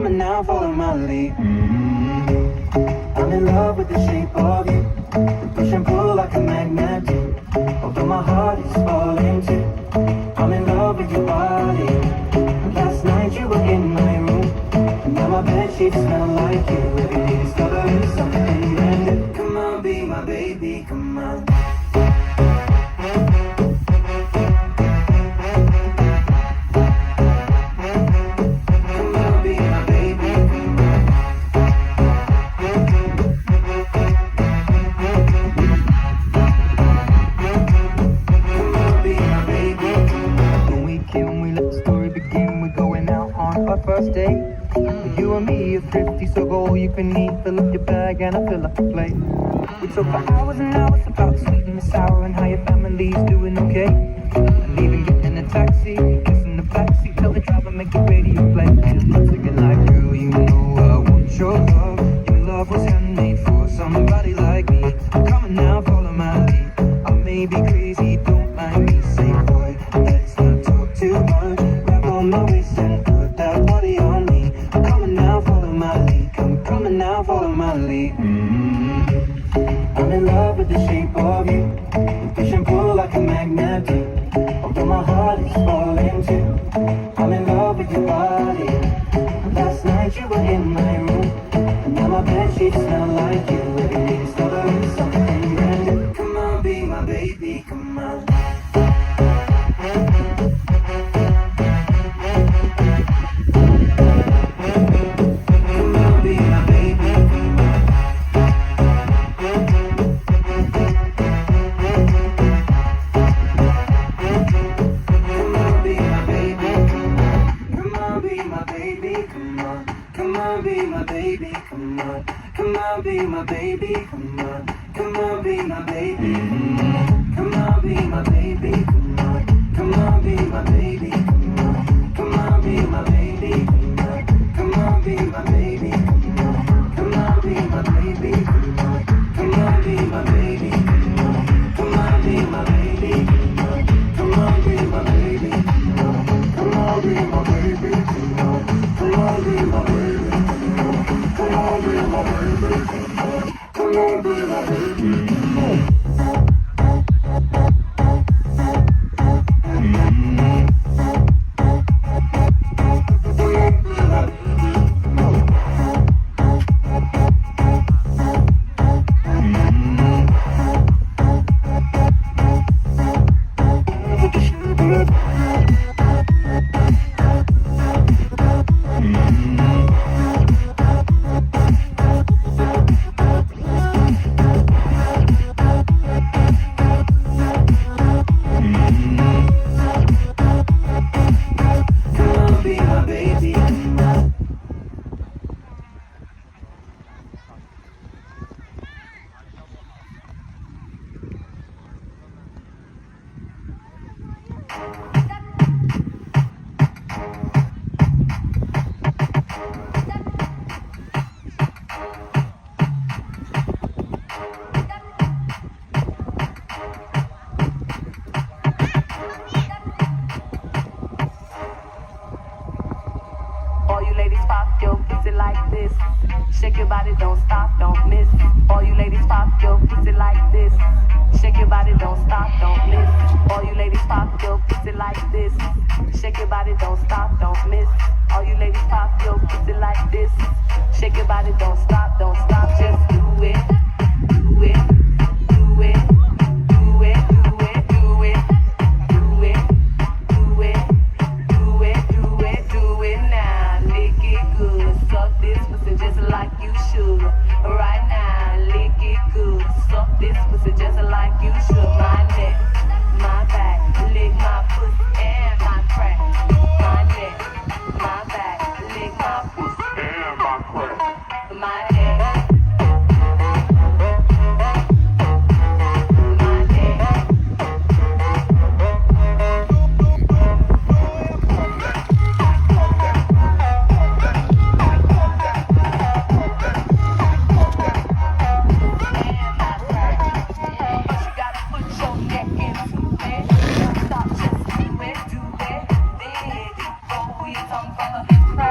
coming now, follow my lead. I'm in love with the shape of you. Push and pull like a magnet do. Although my heart is falling too. I'm in love with your body. Last night you were in my room. And now my bedsheets smell like you. Every day discovering something brand new. Come on, be my baby, come on. First day, you and me are thrifty, so go all you can eat. Fill up your bag and I fill up the plate. We talk for hours and hours about the sweet and the sour and how your family's doing okay. And even getting in a taxi, kissing the backseat, tell the driver make the radio play. I'm thinking like, girl, you know I want your love. Your love was handmade for somebody like me. Come on now, follow my lead. I may be crazy, don't mind me. Say, boy, let's not talk too much. Grab on my waist and put that body on me. I'm coming now, follow my lead. Come coming now, follow my lead. I'm in love with the shape of you. You push and pull like a magnet do. Although my heart is falling too. I'm in love with your body. Last night you were in my room. And now my bedsheets smell like you. Every day discovering something brand new. Come on, be my baby, come on. Be my baby, come on, come on, be my baby, come on, be my baby, come on, come on, be my baby, come on, come on, be my baby, come on, be my baby, come on, be my baby, come on, be my baby, come on, be my baby, come on, be my baby, come on, be my baby, come on, be my baby. Come on, be my baby. Come on, be my baby. Shake your body, don't stop, don't miss. All you ladies pop your pussy like this. Shake your body, don't stop, don't miss. All you ladies pop your pussy like this. Shake your body, don't stop, don't miss. All you ladies pop your pussy like this. Shake your body, don't stop, just do it, do it, do it, do it, do it, do it, do it, do it, do it, do it, do it now. Lick it good, suck this pussy just like you should. Right now, lick it good, suck this pussy just like you should. My neck, my back, lick my pussy and my crack. My neck, my back, lick my pussy and my crack. My neck. From the